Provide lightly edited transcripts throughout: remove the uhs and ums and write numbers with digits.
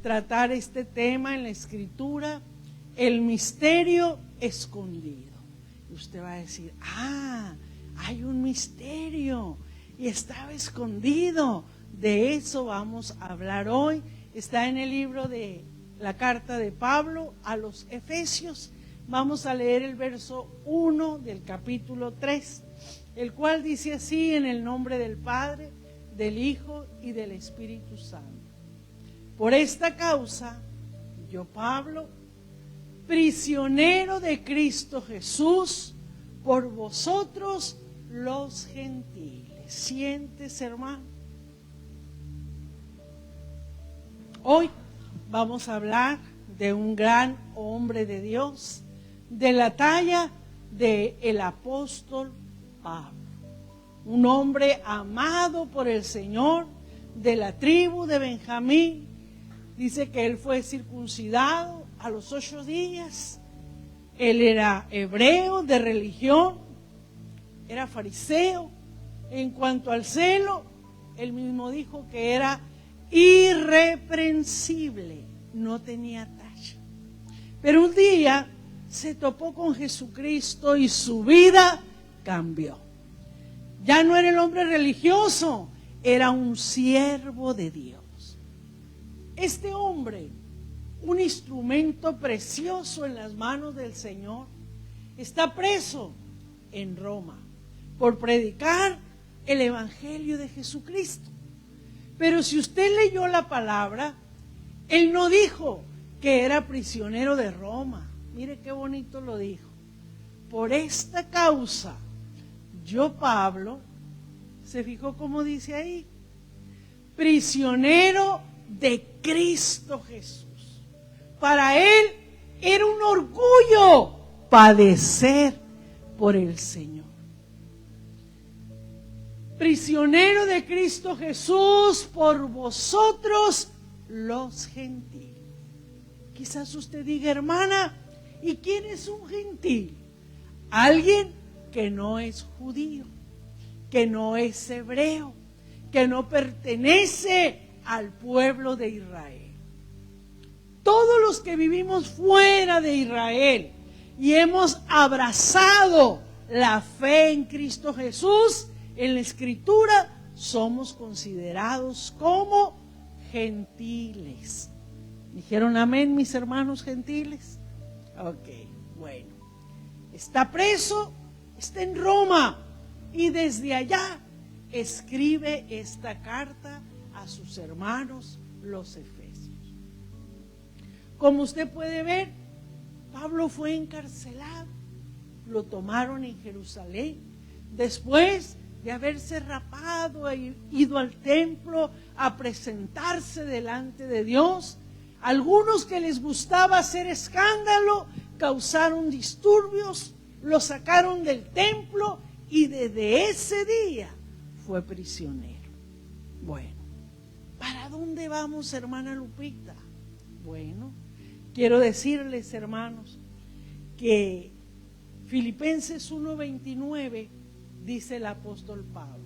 tratar este tema en la Escritura, el misterio escondido. Y usted va a decir, hay un misterio y estaba escondido. De eso vamos a hablar hoy. Está en el libro de la carta de Pablo a los Efesios. Vamos a leer el verso 1 del capítulo 3, el cual dice así: en el nombre del Padre, del Hijo y del Espíritu Santo. Por esta causa, yo, Pablo, prisionero de Cristo Jesús, por vosotros los gentiles. Siéntese, hermano. Hoy vamos a hablar de un gran hombre de Dios, de la talla del apóstol Pablo. Un hombre amado por el Señor, de la tribu de Benjamín. Dice que él fue circuncidado a los 8 días. Él era hebreo de religión, era fariseo. En cuanto al celo, él mismo dijo que era irreprensible, no tenía talla. Pero un día se topó con Jesucristo y su vida cambió. Ya no era el hombre religioso, era un siervo de Dios. Este hombre, un instrumento precioso en las manos del Señor, está preso en Roma por predicar el Evangelio de Jesucristo. Pero si usted leyó la palabra, él no dijo que era prisionero de Roma. Mire qué bonito lo dijo. Por esta causa, yo, Pablo, ¿se fijó cómo dice ahí? Prisionero de Cristo Jesús. Para él era un orgullo padecer por el Señor. Prisionero de Cristo Jesús por vosotros los gentiles. Quizás usted diga, hermana, ¿y quién es un gentil? Alguien que no es judío, que no es hebreo, que no pertenece al pueblo de Israel. Todos los que vivimos fuera de Israel y hemos abrazado la fe en Cristo Jesús, en la Escritura somos considerados como gentiles. ¿Dijeron amén, mis hermanos gentiles? Ok, bueno. Está preso, está en Roma y desde allá escribe esta carta a sus hermanos los Efesios. Como usted puede ver, Pablo fue encarcelado, lo tomaron en Jerusalén, después de haberse rapado e ido al templo a presentarse delante de Dios. Algunos que les gustaba hacer escándalo causaron disturbios, lo sacaron del templo y desde ese día fue prisionero. Bueno, ¿para dónde vamos, hermana Lupita? Bueno, quiero decirles, hermanos, que Filipenses 1:29 dice el apóstol Pablo: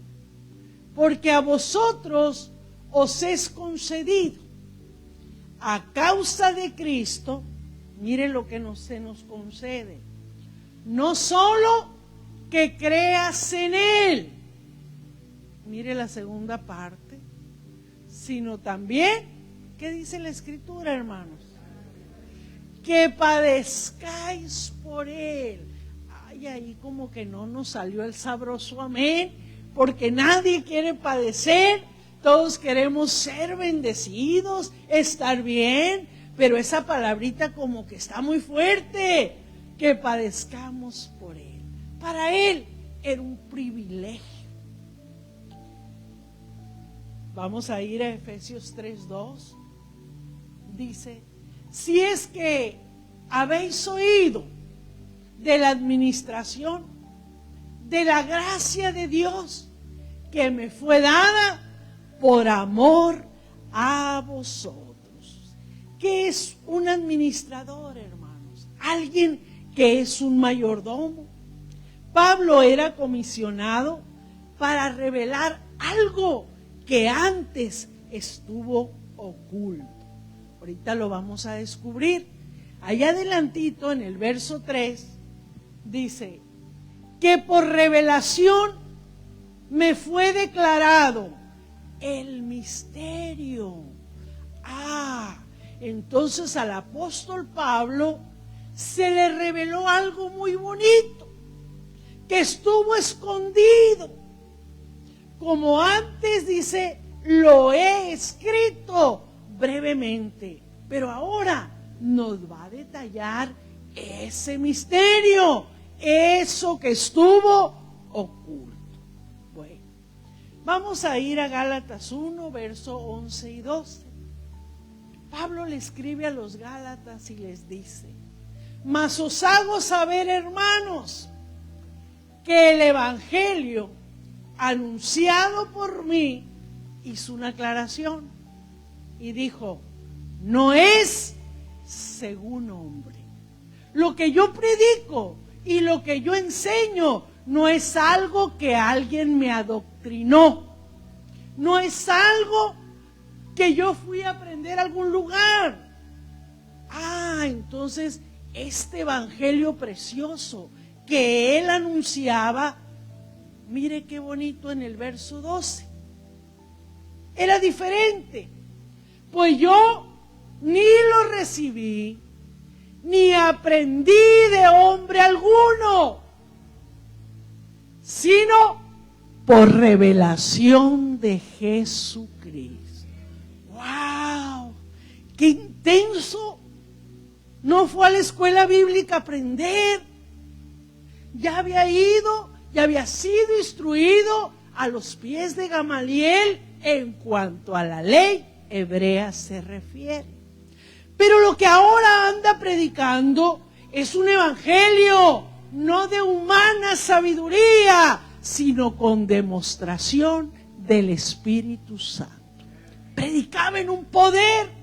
porque a vosotros os es concedido a causa de Cristo, miren lo que se nos concede, no solo que creas en Él, mire la segunda parte, sino también, ¿qué dice la Escritura, hermanos? Que padezcáis por Él. Ay, ahí como que no nos salió el sabroso amén, porque nadie quiere padecer, todos queremos ser bendecidos, estar bien, pero esa palabrita como que está muy fuerte, que padezcamos por Él. Para Él era un privilegio. Vamos a ir a Efesios 3:2. Dice: si es que habéis oído de la administración de la gracia de Dios que me fue dada por amor a vosotros. ¿Qué es un administrador, hermanos? Alguien que es un mayordomo. Pablo era comisionado para revelar algo que antes estuvo oculto. Ahorita lo vamos a descubrir. Allá adelantito en el verso 3 dice que por revelación me fue declarado el misterio. Entonces al apóstol Pablo se le reveló algo muy bonito, que estuvo escondido. Como antes dice, lo he escrito brevemente, pero ahora nos va a detallar ese misterio, eso que estuvo oculto. Bueno, vamos a ir a Gálatas 1, verso 11 y 12. Pablo le escribe a los Gálatas y les dice: mas os hago saber, hermanos, que el evangelio anunciado por mí, hizo una aclaración y dijo: no es según hombre. Lo que yo predico y lo que yo enseño no es algo que alguien me adoctrinó, no es algo que yo fui a aprender a algún lugar. Entonces este evangelio precioso que él anunciaba, mire qué bonito en el verso 12, era diferente. Pues yo ni lo recibí, ni aprendí de hombre alguno, sino por revelación de Jesucristo. ¡Wow! ¡Qué intenso! No fue a la escuela bíblica a aprender. Ya había sido instruido a los pies de Gamaliel en cuanto a la ley hebrea se refiere. Pero lo que ahora anda predicando es un evangelio no de humana sabiduría, sino con demostración del Espíritu Santo. Predicaba en un poder.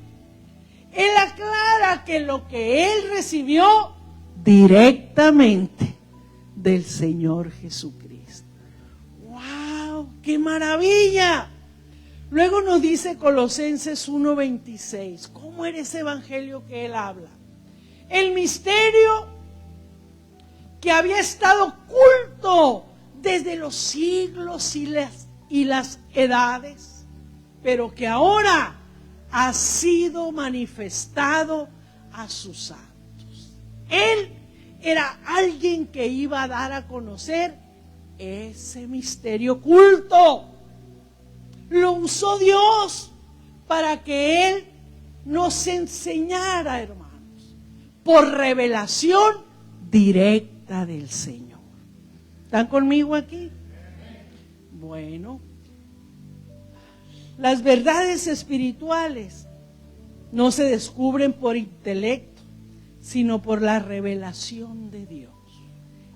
Él aclara que lo que él recibió directamente del Señor Jesucristo. ¡Wow! ¡Qué maravilla! Luego nos dice Colosenses 1:26. ¿Cómo era ese evangelio que él habla? El misterio que había estado oculto desde los siglos y las edades, pero que ahora ha sido manifestado a sus santos. Él era alguien que iba a dar a conocer ese misterio oculto. Lo usó Dios para que Él nos enseñara, hermanos, por revelación directa del Señor. ¿Están conmigo aquí? Bueno, las verdades espirituales no se descubren por intelecto, sino por la revelación de Dios.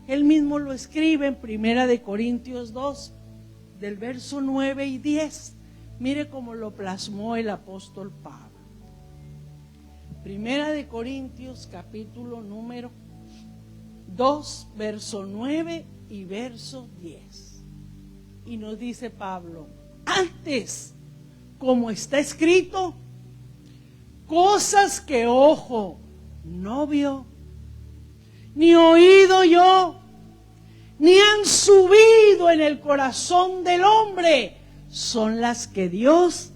Él mismo lo escribe en 1 Corintios 2, del verso 9 y 10. Mire cómo lo plasmó el apóstol Pablo. 1 Corintios capítulo número 2, verso 9 y verso 10. Y nos dice Pablo: antes, como está escrito, cosas que ojo no vio, ni oído yo, ni han subido en el corazón del hombre, son las que Dios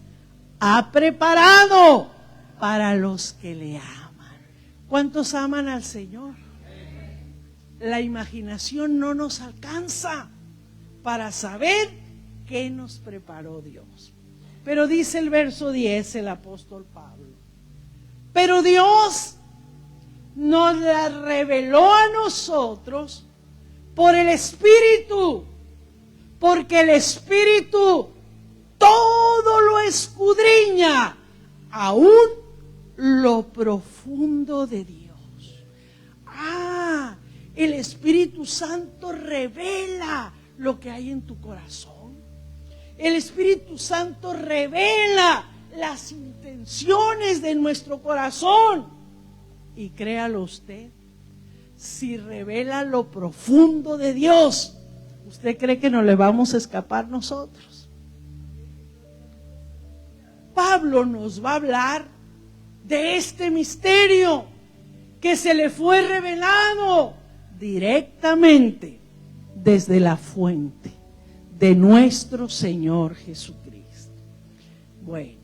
ha preparado para los que le aman. ¿Cuántos aman al Señor? La imaginación no nos alcanza para saber qué nos preparó Dios. Pero dice el verso 10 el apóstol Pablo: pero Dios nos la reveló a nosotros por el Espíritu, porque el Espíritu todo lo escudriña, aún lo profundo de Dios. El Espíritu Santo revela lo que hay en tu corazón. El Espíritu Santo revela las intenciones de nuestro corazón. Y créalo usted, si revela lo profundo de Dios, ¿usted cree que nos le vamos a escapar nosotros? Pablo nos va a hablar de este misterio que se le fue revelado directamente desde la fuente de nuestro Señor Jesucristo. Bueno,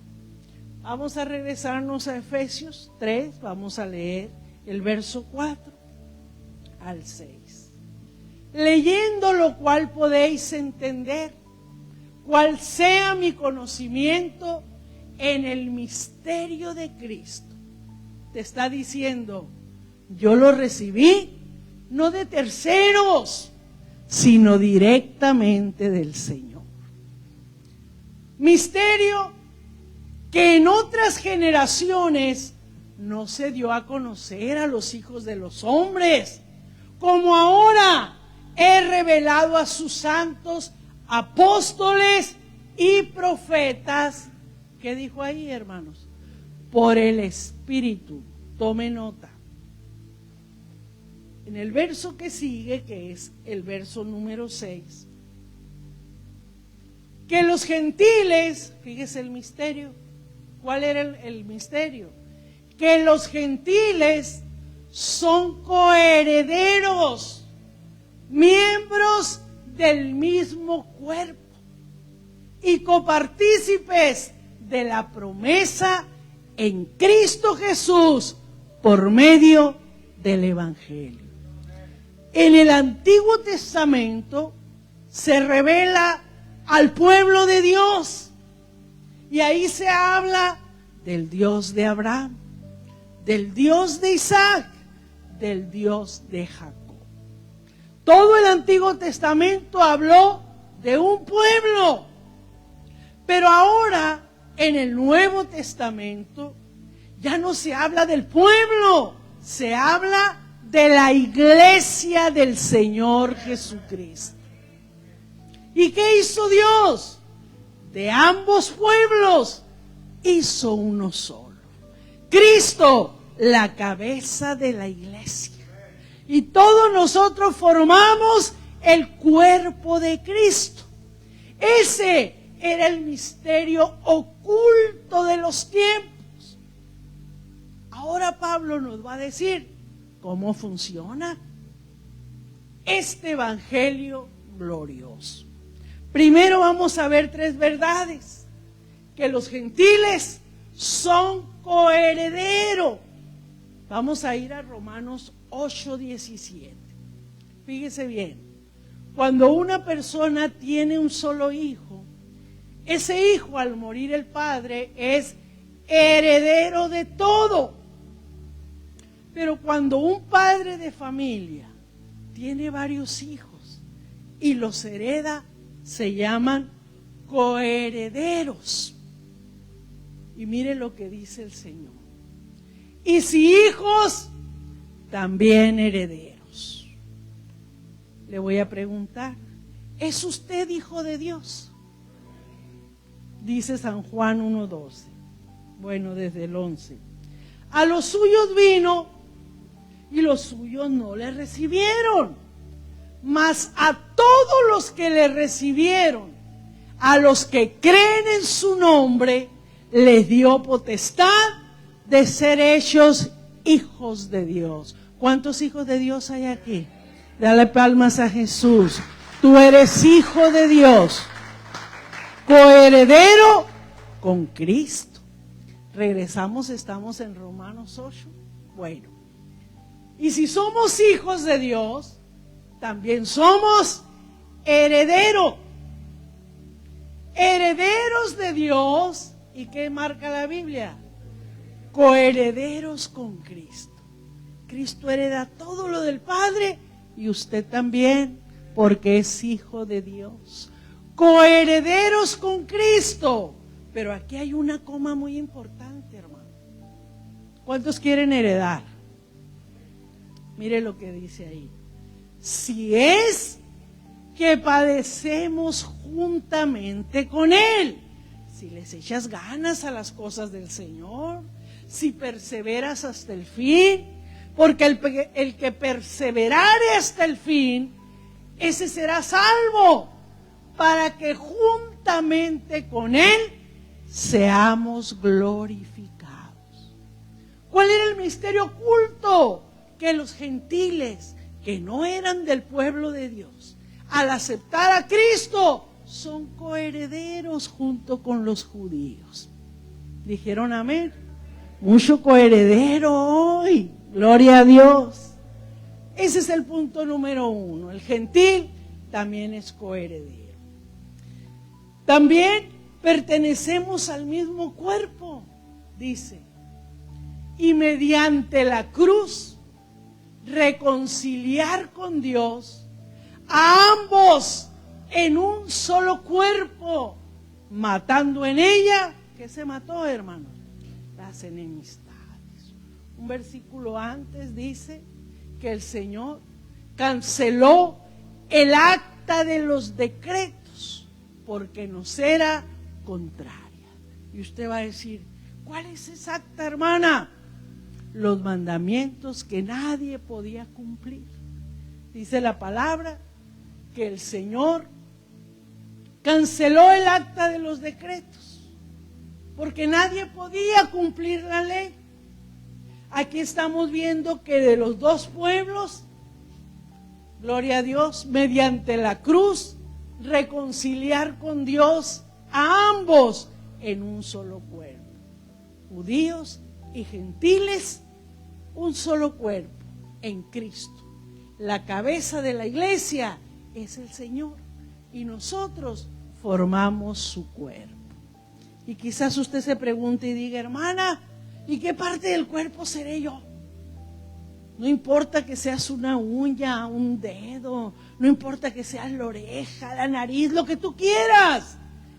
vamos a regresarnos a Efesios 3, vamos a leer el verso 4 al 6. Leyendo lo cual podéis entender cuál sea mi conocimiento en el misterio de Cristo. Te está diciendo, yo lo recibí no de terceros, sino directamente del Señor. Misterio que en otras generaciones no se dio a conocer a los hijos de los hombres, como ahora he revelado a sus santos apóstoles y profetas. ¿Qué dijo ahí, hermanos? Por el Espíritu. Tome nota. En el verso que sigue, que es el verso número 6, que los gentiles, fíjese el misterio. ¿Cuál era el misterio? Que los gentiles son coherederos, miembros del mismo cuerpo y copartícipes de la promesa en Cristo Jesús por medio del Evangelio. En el Antiguo Testamento se revela al pueblo de Dios y ahí se habla del Dios de Abraham, del Dios de Isaac, del Dios de Jacob. Todo el Antiguo Testamento habló de un pueblo, pero ahora en el Nuevo Testamento ya no se habla del pueblo, se habla de la iglesia del Señor Jesucristo. ¿Y qué hizo Dios? De ambos pueblos hizo uno solo. Cristo, la cabeza de la iglesia. Y todos nosotros formamos el cuerpo de Cristo. Ese era el misterio oculto de los tiempos. Ahora Pablo nos va a decir cómo funciona este evangelio glorioso. Primero vamos a ver 3 verdades: que los gentiles son coherederos. Vamos a ir a Romanos 8:17. Fíjese bien, cuando una persona tiene un solo hijo, ese hijo al morir el padre es heredero de todo. Pero cuando un padre de familia tiene varios hijos y los hereda, se llaman coherederos. Y mire lo que dice el Señor: y si hijos, también herederos. Le voy a preguntar, ¿es usted hijo de Dios? Dice San Juan 1:12. Bueno, desde el 11. A los suyos vino y los suyos no le recibieron. Mas a todos los que le recibieron, a los que creen en su nombre, les dio potestad de ser hechos hijos de Dios. ¿Cuántos hijos de Dios hay aquí? Dale palmas a Jesús. Tú eres hijo de Dios, coheredero con Cristo. Regresamos, estamos en Romanos 8. Bueno, y si somos hijos de Dios, también somos herederos. Herederos de Dios. ¿Y qué marca la Biblia? Coherederos con Cristo. Cristo hereda todo lo del Padre y usted también, porque es hijo de Dios. Coherederos con Cristo. Pero aquí hay una coma muy importante, hermano. ¿Cuántos quieren heredar? Mire lo que dice ahí. Si es que padecemos juntamente con Él, si les echas ganas a las cosas del Señor, si perseveras hasta el fin, porque el que perseverare hasta el fin, ese será salvo, para que juntamente con Él seamos glorificados. misterio oculto, que los gentiles que no eran del pueblo de Dios, al aceptar a Cristo, son coherederos junto con los judíos. ¿Dijeron amén? Mucho coheredero hoy, gloria a Dios. Ese es el punto número 1. El gentil también es coheredero. También pertenecemos al mismo cuerpo, dice, y mediante la cruz reconciliar con Dios a ambos en un solo cuerpo, matando en ella, ¿qué se mató, hermanos? Las enemistades. Un versículo antes dice que el Señor canceló el acta de los decretos porque nos era contraria. Y usted va a decir, ¿cuál es esa acta, hermana? Los mandamientos que nadie podía cumplir. Dice la palabra que el Señor canceló el acta de los decretos porque nadie podía cumplir la ley. Aquí estamos viendo que de los dos pueblos, gloria a Dios, mediante la cruz, reconciliar con Dios a ambos en un solo cuerpo. Judíos y gentiles, un solo cuerpo en Cristo. La cabeza de la iglesia es el Señor y nosotros formamos su cuerpo. Y quizás usted se pregunte y diga, hermana, ¿y qué parte del cuerpo seré yo? No importa que seas una uña, un dedo, no importa que seas la oreja, la nariz, lo que tú quieras.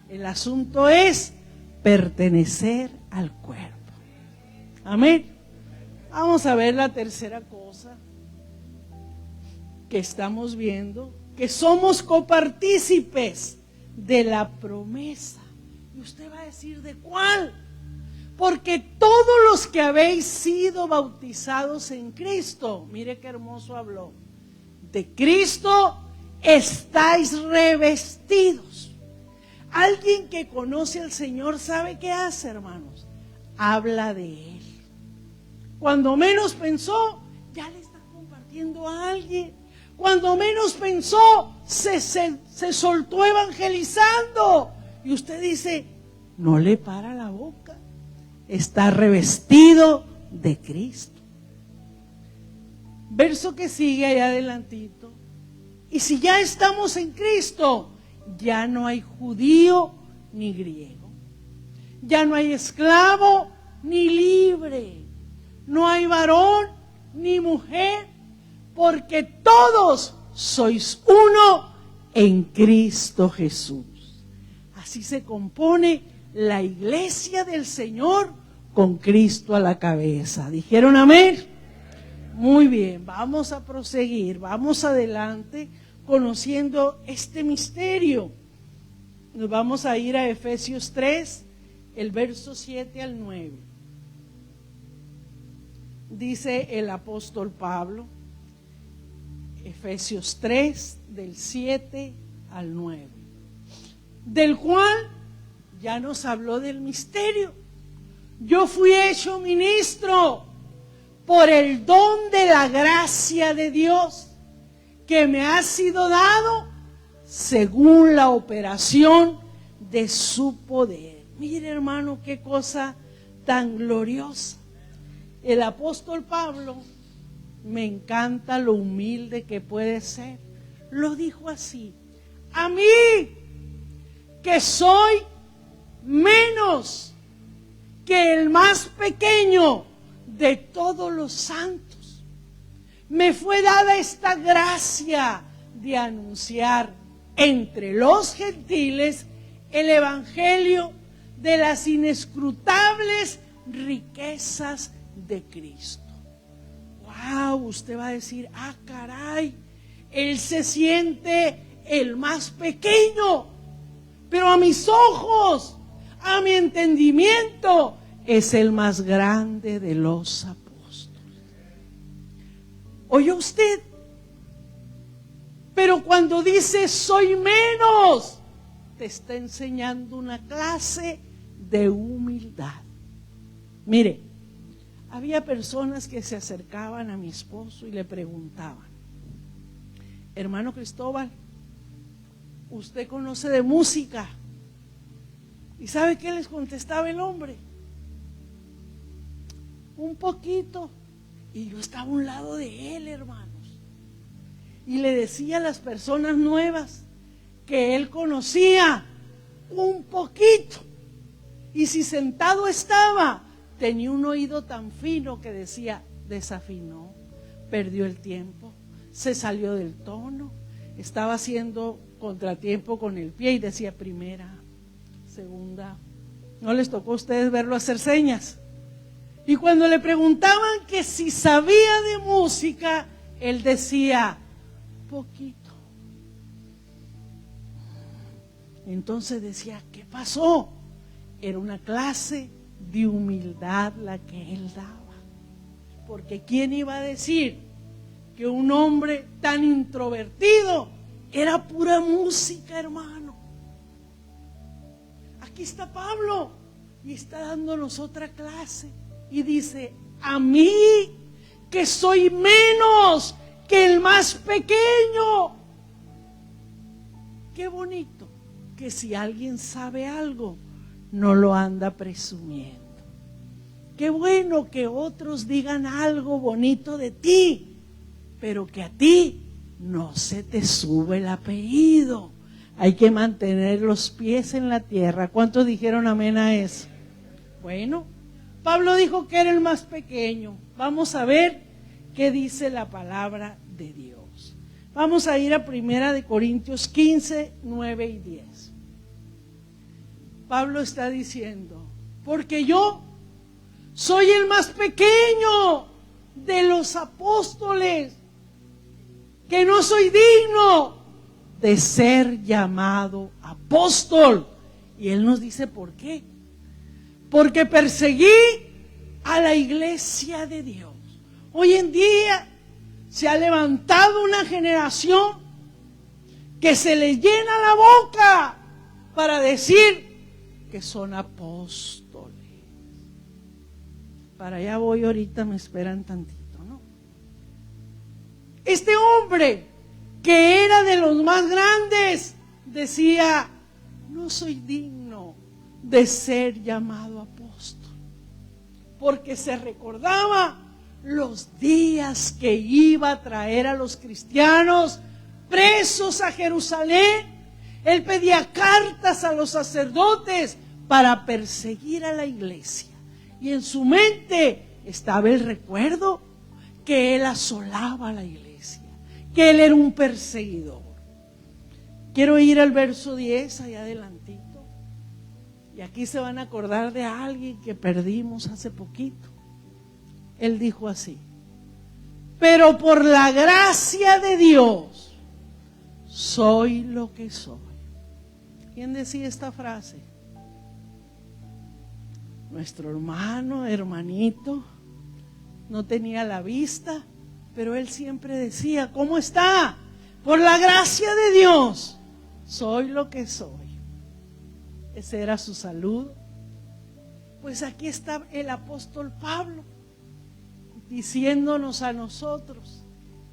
El asunto es pertenecer al cuerpo. Amén. Vamos a ver la tercera cosa que estamos viendo, que somos copartícipes de la promesa. Y usted va a decir, ¿de cuál? Porque todos los que habéis sido bautizados en Cristo, mire qué hermoso habló, de Cristo estáis revestidos. Alguien que conoce al Señor sabe qué hace, hermanos. Habla de Él. Cuando menos pensó, ya le está compartiendo a alguien. Cuando menos pensó, se soltó evangelizando. Y usted dice, no le para la boca. Está revestido de Cristo. Verso que sigue allá adelantito. Y si ya estamos en Cristo, ya no hay judío ni griego. Ya no hay esclavo ni libre. No hay varón ni mujer, porque todos sois uno en Cristo Jesús. Así se compone la iglesia del Señor con Cristo a la cabeza. ¿Dijeron amén? Muy bien, vamos a proseguir, vamos adelante conociendo este misterio. Nos vamos a ir a Efesios 3, el verso 7 al 9. Dice el apóstol Pablo, Efesios 3, del 7 al 9, del cual ya nos habló del misterio. Yo fui hecho ministro por el don de la gracia de Dios que me ha sido dado según la operación de su poder. Mire, hermano, qué cosa tan gloriosa. El apóstol Pablo, me encanta lo humilde que puede ser. Lo dijo así: a mí, que soy menos que el más pequeño de todos los santos, me fue dada esta gracia de anunciar entre los gentiles el evangelio de las inescrutables riquezas de Cristo. Wow, usted va a decir, ah, caray, él se siente el más pequeño, pero a mis ojos, a mi entendimiento, es el más grande de los apóstoles. ¿Oye usted? Pero cuando dice soy menos, te está enseñando una clase de humildad. Mire, había personas que se acercaban a mi esposo y le preguntaban: hermano Cristóbal, ¿usted conoce de música? ¿Y sabe qué les contestaba el hombre? Un poquito. Y yo estaba a un lado de él, hermanos, y le decía a las personas nuevas que él conocía un poquito. Y si sentado estaba, tenía un oído tan fino que decía: desafinó, perdió el tiempo, se salió del tono, estaba haciendo contratiempo con el pie y decía primera, segunda. ¿No les tocó a ustedes verlo hacer señas? Y cuando le preguntaban que si sabía de música, él decía: poquito. Entonces decía: ¿qué pasó? Era una clase de humildad la que él daba. Porque ¿quién iba a decir que un hombre tan introvertido era pura música, hermano? Aquí está Pablo y está dándonos otra clase. Y dice: a mí, que soy menos que el más pequeño. Qué bonito que si alguien sabe algo, no lo anda presumiendo. Qué bueno que otros digan algo bonito de ti, pero que a ti no se te sube el apellido. Hay que mantener los pies en la tierra. ¿Cuántos dijeron amén a eso? Bueno, Pablo dijo que era el más pequeño. Vamos a ver qué dice la palabra de Dios. Vamos a ir a 1 Corintios 15, 9 y 10. Pablo está diciendo: porque yo soy el más pequeño de los apóstoles, que no soy digno de ser llamado apóstol. Y él nos dice por qué. Porque perseguí a la iglesia de Dios. Hoy en día se ha levantado una generación que se le llena la boca para decir que son apóstoles. Para allá voy ahorita, me esperan tantito, ¿no? Este hombre, que era de los más grandes, decía: no soy digno de ser llamado apóstol. Porque se recordaba los días que iba a traer a los cristianos presos a Jerusalén. Él pedía cartas a los sacerdotes para perseguir a la iglesia. Y en su mente estaba el recuerdo que él asolaba a la iglesia, que él era un perseguidor. Quiero ir al verso 10, allá adelantito. Y aquí se van a acordar de alguien que perdimos hace poquito. Él dijo así: pero por la gracia de Dios soy lo que soy. ¿Quién decía esta frase? Nuestro hermanito, no tenía la vista, pero él siempre decía: ¿cómo está? Por la gracia de Dios soy lo que soy. Ese era su saludo. Pues aquí está el apóstol Pablo diciéndonos a nosotros: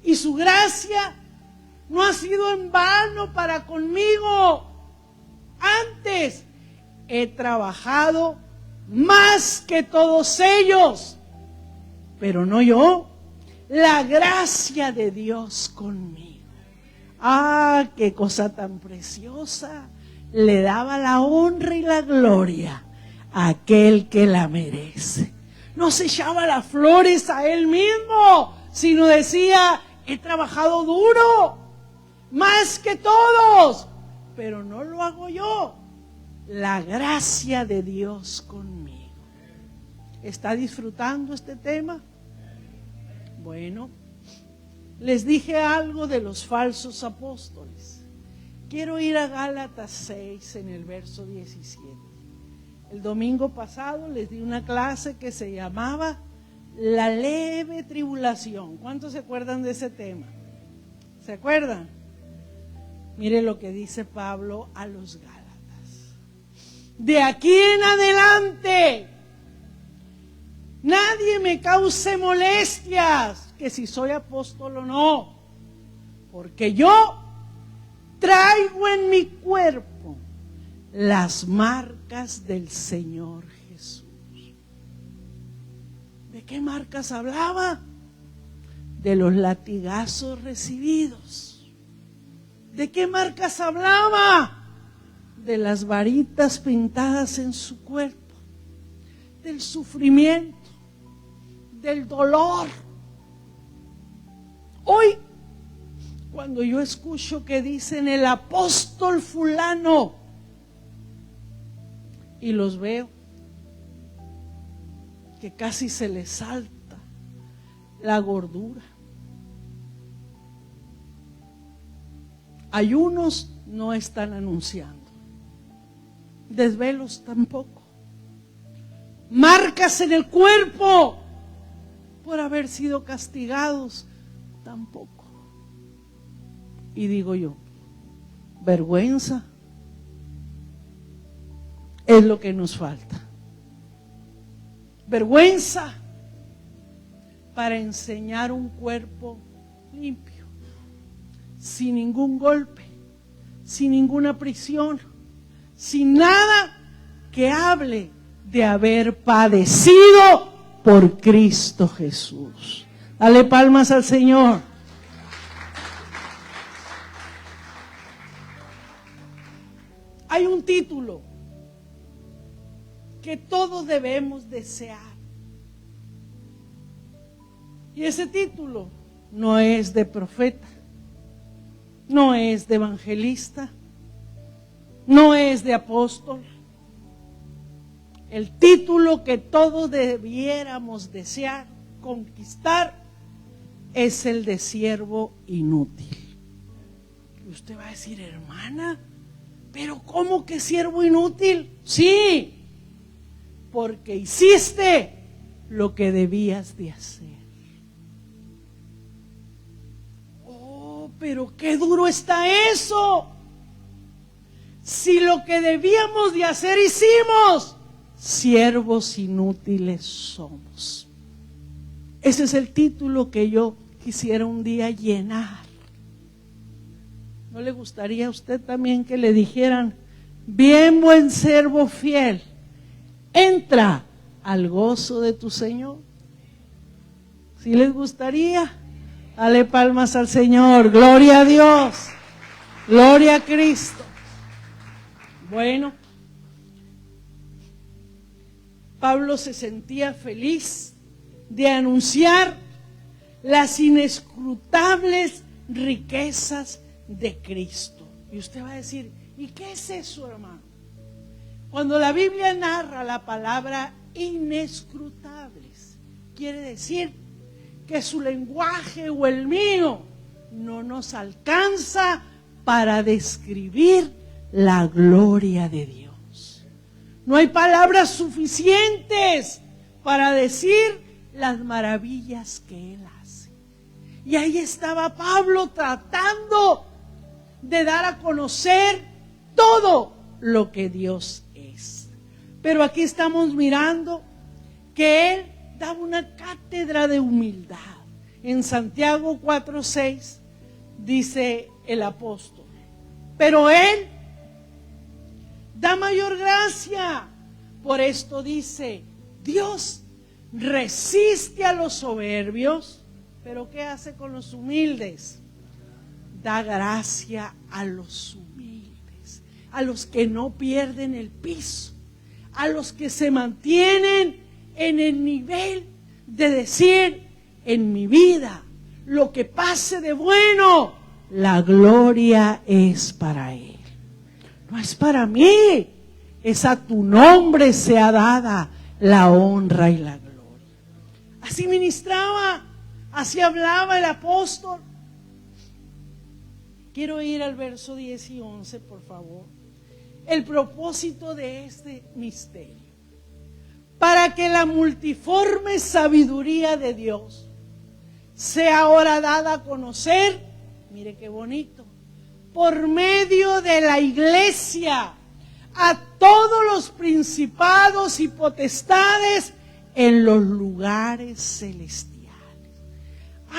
y su gracia no ha sido en vano para conmigo. Antes he trabajado más que todos ellos, pero no yo, la gracia de Dios conmigo. Ah, qué cosa tan preciosa. Le daba la honra y la gloria a aquel que la merece. No se echaba las flores a él mismo, sino decía: he trabajado duro, más que todos, pero no lo hago yo, la gracia de Dios conmigo. ¿Está disfrutando este tema? Bueno, les dije algo de los falsos apóstoles. Quiero ir a Gálatas 6 en el verso 17. El domingo pasado les di una clase que se llamaba la leve tribulación. ¿Cuántos se acuerdan de ese tema? ¿Se acuerdan? Mire lo que dice Pablo a los Gálatas: de aquí en adelante Nadie me cause molestias, que si soy apóstol o no, porque yo traigo en mi cuerpo las marcas del Señor Jesús. ¿De qué marcas hablaba? De los latigazos recibidos. ¿De qué marcas hablaba? De las varitas pintadas en su cuerpo, del sufrimiento, del dolor. Hoy, cuando yo escucho que dicen el apóstol fulano y los veo que casi se les salta la gordura. Ayunos no están anunciando, desvelos tampoco, marcas en el cuerpo por haber sido castigados tampoco. Y digo yo, vergüenza es lo que nos falta. Vergüenza para enseñar un cuerpo limpio, sin ningún golpe, sin ninguna prisión, sin nada que hable de haber padecido por Cristo Jesús. Dale palmas al Señor. Hay un título que todos debemos desear. Y ese título no es de profeta, no es de evangelista, no es de apóstol. El título que todos debiéramos desear, conquistar, es el de siervo inútil. Y usted va a decir, hermana, ¿pero cómo que siervo inútil? Sí, porque hiciste lo que debías de hacer. Oh, pero qué duro está eso. Si lo que debíamos de hacer hicimos, siervos inútiles somos. Ese es el título que yo quisiera un día llenar. ¿No le gustaría a usted también que le dijeran, bien buen siervo fiel, entra al gozo de tu Señor? ¿Sí les gustaría? Dale palmas al Señor, gloria a Dios, gloria a Cristo. Bueno, Pablo se sentía feliz de anunciar las inescrutables riquezas de Cristo. Y usted va a decir, ¿y qué es eso, hermano? Cuando la Biblia narra la palabra inescrutables, quiere decir que su lenguaje o el mío no nos alcanza para describir la gloria de Dios. No hay palabras suficientes para decir las maravillas que Él hace. Y ahí estaba Pablo tratando de dar a conocer todo lo que Dios es. Pero aquí estamos mirando que Él daba una cátedra de humildad. En Santiago 4:6 dice el apóstol, pero Él da mayor gracia. Por esto dice, Dios resiste a los soberbios, pero ¿qué hace con los humildes? Da gracia a los humildes, a los que no pierden el piso, a los que se mantienen en el nivel de decir, en mi vida, lo que pase de bueno, la gloria es para Él. No es para mí, es a tu nombre sea dada la honra y la gloria. Así ministraba, así hablaba el apóstol. Quiero ir al verso 10 y 11, por favor. El propósito de este misterio, para que la multiforme sabiduría de Dios sea ahora dada a conocer, mire qué bonito, por medio de la iglesia, a todos los principados y potestades en los lugares celestiales.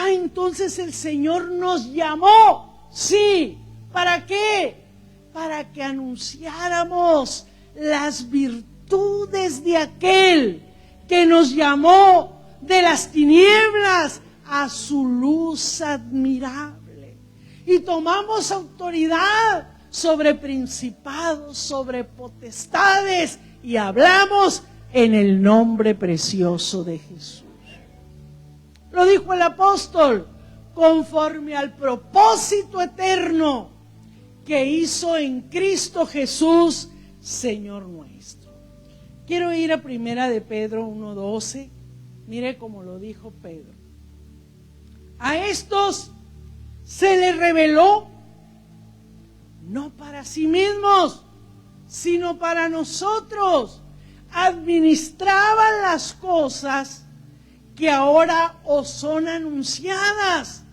Entonces el Señor nos llamó. Sí, ¿para qué? Para que anunciáramos las virtudes de aquel que nos llamó de las tinieblas a su luz admirable. Y tomamos autoridad sobre principados, sobre potestades, y hablamos en el nombre precioso de Jesús. Lo dijo el apóstol, conforme al propósito eterno que hizo en Cristo Jesús, Señor nuestro. Quiero ir a primera de Pedro 1:12. Mire cómo lo dijo Pedro. A estos se les reveló, no para sí mismos, sino para nosotros. Administraban las cosas que ahora os son anunciadas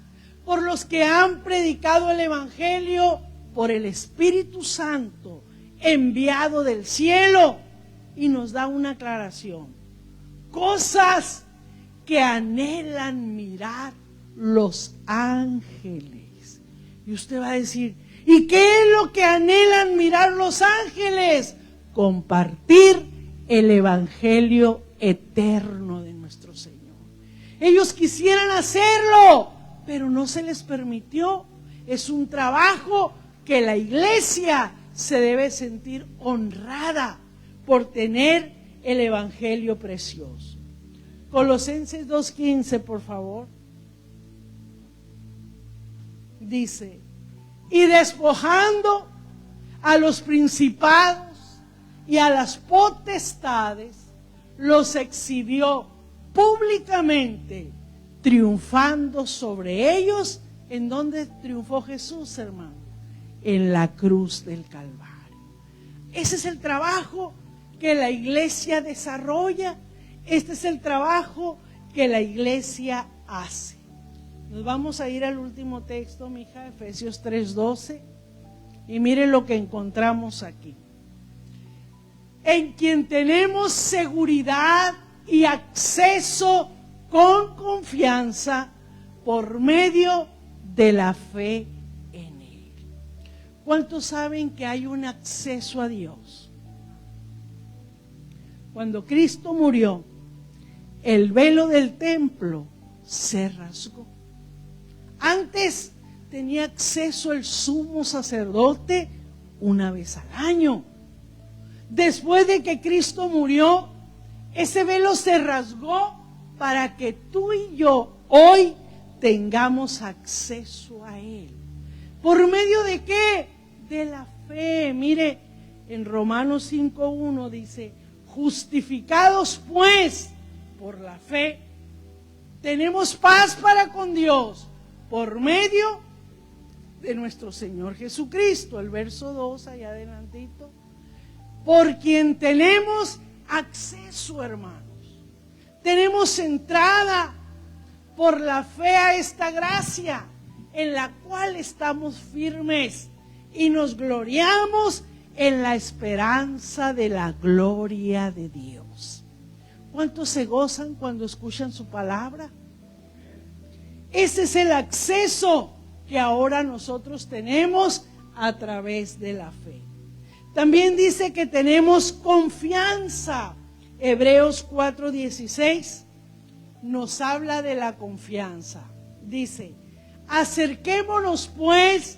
por los que han predicado el Evangelio por el Espíritu Santo enviado del cielo. Y nos da una aclaración. Cosas que anhelan mirar los ángeles. Y usted va a decir, ¿y qué es lo que anhelan mirar los ángeles? Compartir el Evangelio eterno de nuestro Señor. Ellos quisieran hacerlo, pero no se les permitió. Es un trabajo que la iglesia se debe sentir honrada por tener el Evangelio precioso. Colosenses 2:15, por favor. Dice, y despojando a los principados y a las potestades, los exhibió públicamente, triunfando sobre ellos. ¿En dónde triunfó Jesús, hermano? En la cruz del Calvario. Ese es el trabajo que la iglesia desarrolla. Este es el trabajo que la iglesia hace. Nos vamos a ir al último texto, mija, Efesios 3:12. Y miren lo que encontramos aquí. En quien tenemos seguridad y acceso con confianza por medio de la fe en Él. ¿Cuántos saben que hay un acceso a Dios? Cuando Cristo murió, el velo del templo se rasgó. Antes tenía acceso el sumo sacerdote una vez al año. Después de que Cristo murió, ese velo se rasgó para que tú y yo hoy tengamos acceso a Él. ¿Por medio de qué? De la fe. Mire, en Romanos 5:1 dice, justificados pues por la fe, tenemos paz para con Dios por medio de nuestro Señor Jesucristo. El verso 2 allá adelantito. Por quien tenemos acceso, hermanos. Tenemos entrada por la fe a esta gracia en la cual estamos firmes y nos gloriamos en la esperanza de la gloria de Dios. ¿Cuántos se gozan cuando escuchan su palabra? Ese es el acceso que ahora nosotros tenemos a través de la fe. También dice que tenemos confianza. Hebreos 4:16 nos habla de la confianza. Dice, acerquémonos pues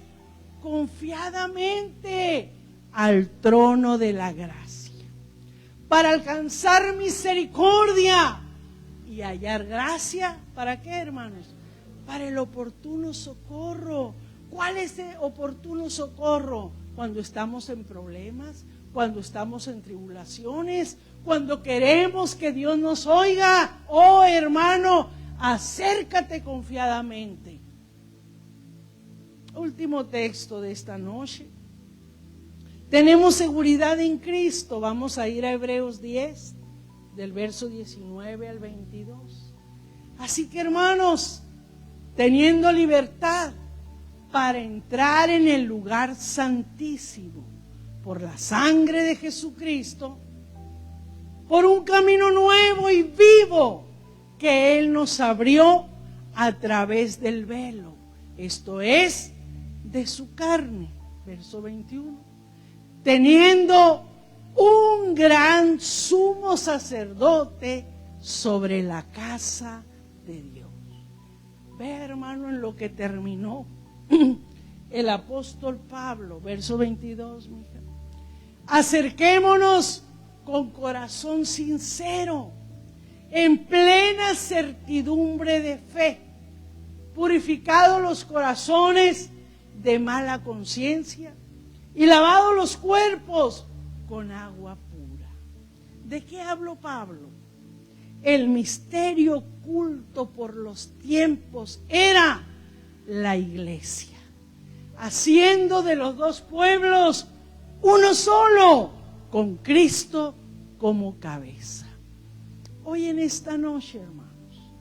confiadamente al trono de la gracia, para alcanzar misericordia y hallar gracia. ¿Para qué, hermanos? Para el oportuno socorro. ¿Cuál es el oportuno socorro? Cuando estamos en problemas, cuando estamos en tribulaciones, cuando queremos que Dios nos oiga. Oh, hermano, acércate confiadamente. Último texto de esta noche. Tenemos seguridad en Cristo. Vamos a ir a Hebreos 10, del verso 19 al 22. Así que, hermanos, teniendo libertad para entrar en el lugar santísimo por la sangre de Jesucristo, por un camino nuevo y vivo que Él nos abrió a través del velo, esto es, de su carne. Verso 21. Teniendo un gran sumo sacerdote sobre la casa de Dios. Ve, hermano, en lo que terminó el apóstol Pablo, verso 22, mija. Acerquémonos con corazón sincero, en plena certidumbre de fe, purificados los corazones de mala conciencia y lavados los cuerpos con agua pura. ¿De qué habló Pablo? El misterio oculto por los tiempos era la iglesia, haciendo de los dos pueblos uno solo, con Cristo como cabeza. Hoy en esta noche, hermanos,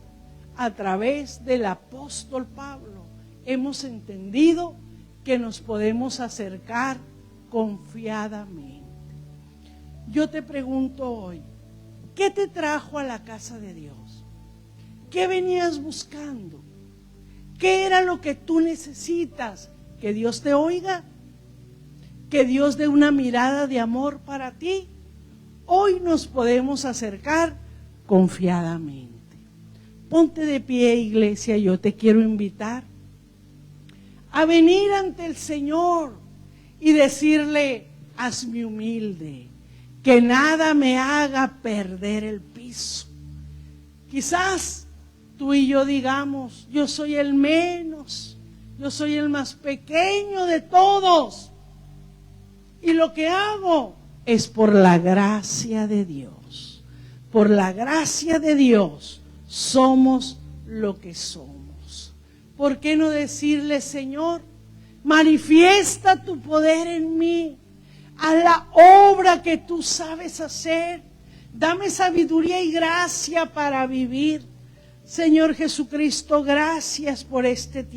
a través del apóstol Pablo, hemos entendido que nos podemos acercar confiadamente. Yo te pregunto hoy, ¿qué te trajo a la casa de Dios? ¿Qué venías buscando? ¿Qué era lo que tú necesitas? ¿Que Dios te oiga? ¿Que Dios dé una mirada de amor para ti? Hoy nos podemos acercar confiadamente. Ponte de pie, iglesia, yo te quiero invitar a venir ante el Señor y decirle: hazme humilde, que nada me haga perder el piso. Quizás tú y yo digamos: yo soy el menos, yo soy el más pequeño de todos, y lo que hago es por la gracia de Dios. Por la gracia de Dios somos lo que somos. ¿Por qué no decirle: Señor, manifiesta tu poder en mí, haz la obra que tú sabes hacer, dame sabiduría y gracia para vivir? Señor Jesucristo, gracias por este tiempo.